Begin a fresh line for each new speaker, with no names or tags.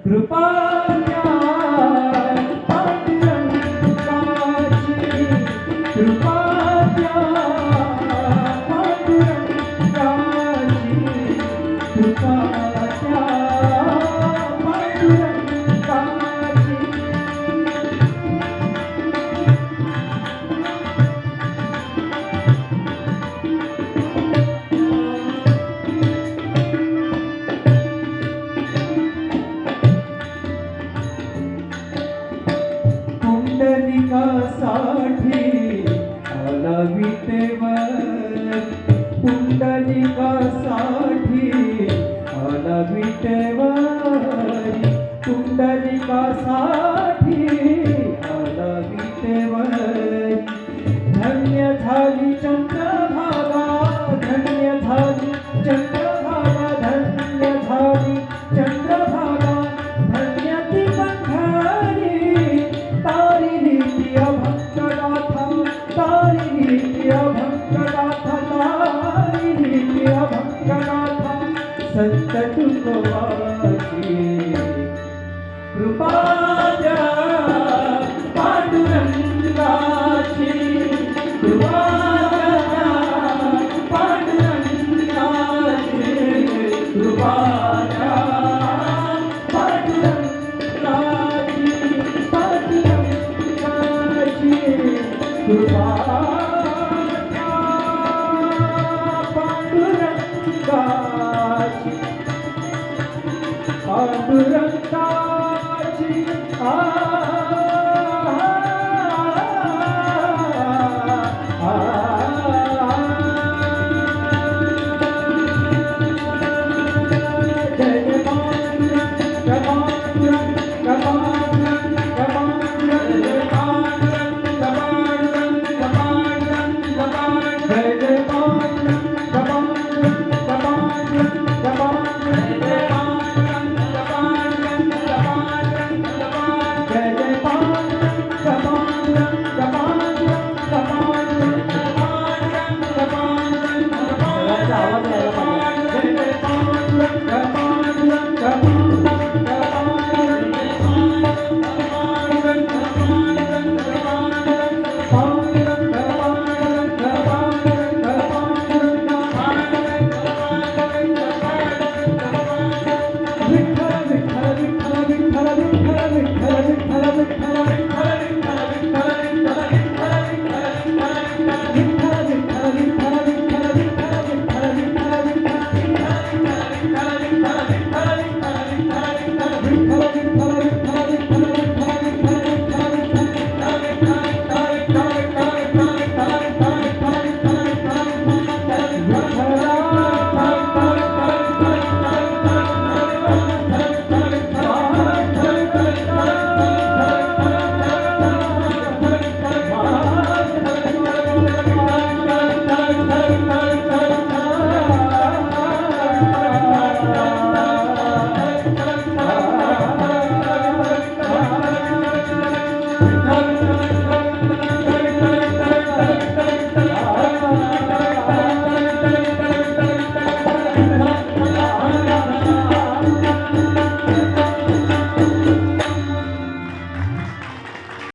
कृपा द्या पांडुरंगाची, कृपा द्या पांडुरंगाची, कृपा द्या पांडुरंगाची. पुंडलिकासाठी आला विटेवर, पुंडलिकासाठी आला विटेवर, पुंडलिकासाठी आला विटेवर. धन्य झाली चंद्रभागा, धन्य झाली चंद्रभागा, धन्य झाली चंद्रभागा, धन्य ती पंढरी. तारिणी ती अभंगगाथा, तारिणी ती अभंगगाथा, तारिणी ती अभंगगाथा. संत तुकोबाची कृपा द्या पांडुरंगाची, कृपा द्या पांडुरंगाची, कृपा द्या पांडुरंगाची, पांडुरंगाची, कृपा द्या पांडुरंगाची, पांडुरंगाची. जय पांडुरंग.